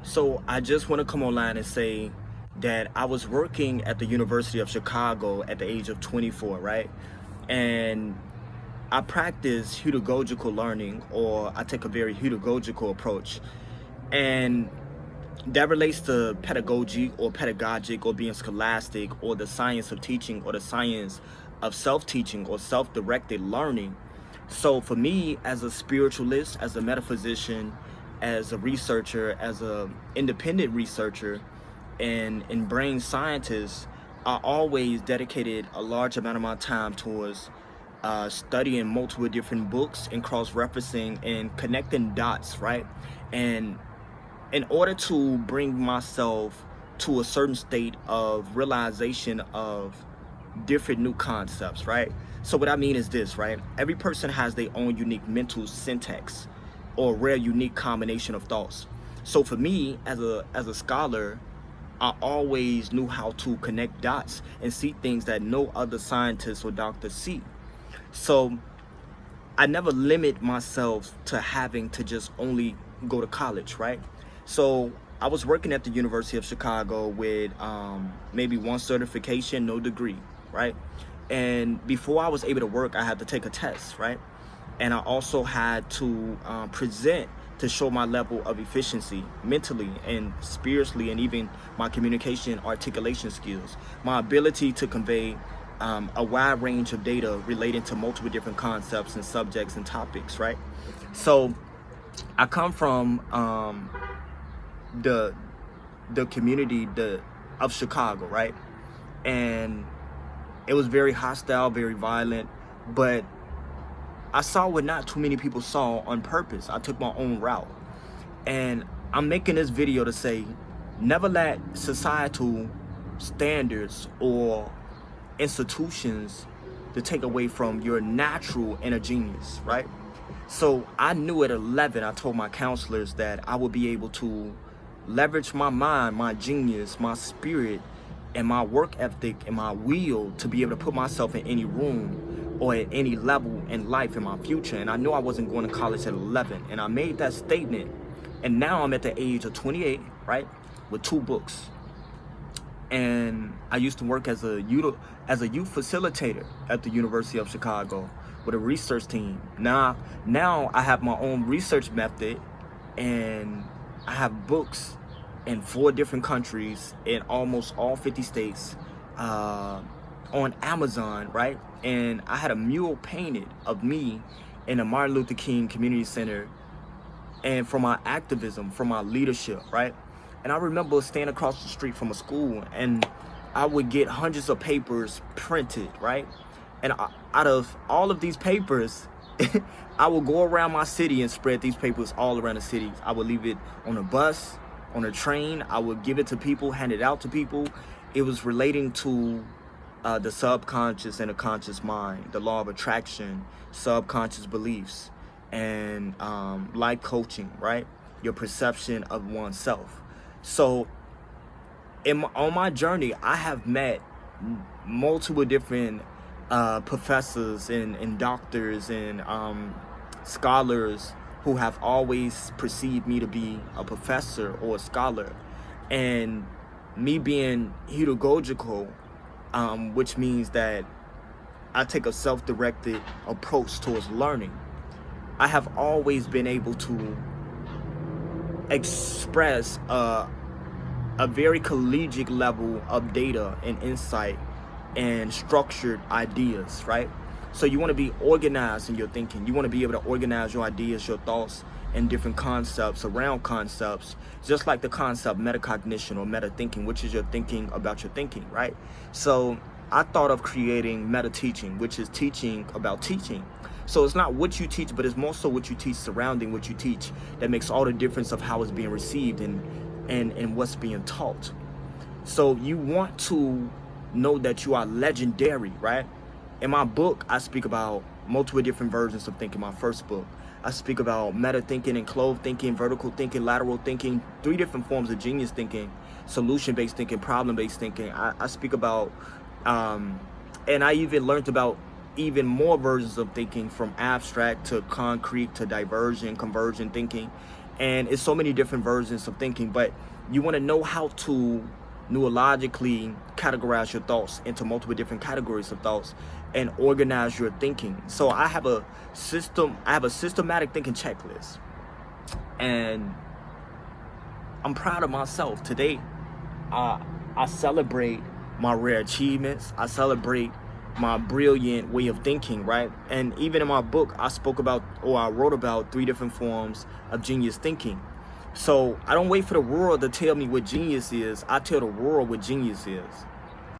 So I just want to come online and say that I was working at the University of Chicago at the age of 24, right? And I practice pedagogical learning, or I take a very pedagogical approach. And that relates to pedagogy or pedagogic or being scholastic or the science of teaching or the science of self-teaching or self-directed learning. So for me, as a spiritualist, as a metaphysician, as a researcher, as a independent researcher, and brain scientist, I always dedicated a large amount of my time towards studying multiple different books and cross-referencing and connecting dots, right? And in order to bring myself to a certain state of realization of different new concepts, right? So what I mean is this, right? Every person has their own unique mental syntax or rare unique combination of thoughts. So for me, as a scholar, I always knew how to connect dots and see things that no other scientist or doctor see. So I never limit myself to having to just only go to college, right? So I was working at the University of Chicago with maybe one certification, no degree, right? And before I was able to work, I had to take a test, right? And I also had to present to show my level of efficiency mentally and spiritually, and even my communication articulation skills, my ability to convey a wide range of data relating to multiple different concepts and subjects and topics, right? So I come from the community of Chicago, right? And it was very hostile, very violent, but I saw what not too many people saw on purpose. I took my own route. And I'm making this video to say, never let societal standards or institutions to take away from your natural inner genius, right? So I knew at 11, I told my counselors that I would be able to leverage my mind, my genius, my spirit, and my work ethic and my will to be able to put myself in any room or at any level in life in my future. And I knew I wasn't going to college at 11. And I made that statement. And now I'm at the age of 28, right? With 2 books. And I used to work as a youth facilitator at the University of Chicago with a research team. Now I have my own research method, and I have books in 4 different countries in almost all 50 states on Amazon, right? And I had a mural painted of me in the Martin Luther King Community Center, and for my activism, for my leadership, right? And I remember staying across the street from a school, and I would get hundreds of papers printed, right? And out of all of these papers, I would go around my city and spread these papers all around the city. I would leave it on a bus, on a train. I would give it to people, hand it out to people. It was relating to the subconscious and the conscious mind, the law of attraction, subconscious beliefs, and life coaching, right? Your perception of oneself. So on my journey, I have met multiple different professors and doctors and scholars who have always perceived me to be a professor or a scholar. And me being pedagogical, which means that I take a self-directed approach towards learning, I have always been able to express a very collegiate level of data and insight and structured ideas, right? So you want to be organized in your thinking. You want to be able to organize your ideas, your thoughts, and different concepts around concepts, just like the concept metacognition or meta thinking, which is your thinking about your thinking, right? So I thought of creating meta teaching, which is teaching about teaching. So it's not what you teach, but it's more so what you teach surrounding what you teach that makes all the difference of how it's being received and what's being taught. So you want to know that you are legendary, right? In my book, I speak about multiple different versions of thinking. My first book, I speak about meta thinking and clove thinking, vertical thinking, lateral thinking, 3 different forms of genius thinking, solution-based thinking, problem-based thinking. I speak about, and I even learned about even more versions of thinking, from abstract to concrete to diversion, convergent thinking. And it's so many different versions of thinking, but you want to know how to neurologically categorize your thoughts into multiple different categories of thoughts and organize your thinking. So I have a systematic thinking checklist, and I'm proud of myself. Today, I celebrate my rare achievements. I celebrate my brilliant way of thinking, right? And even in my book, I wrote about 3 different forms of genius thinking. So I don't wait for the world to tell me what genius is. I tell the world what genius is.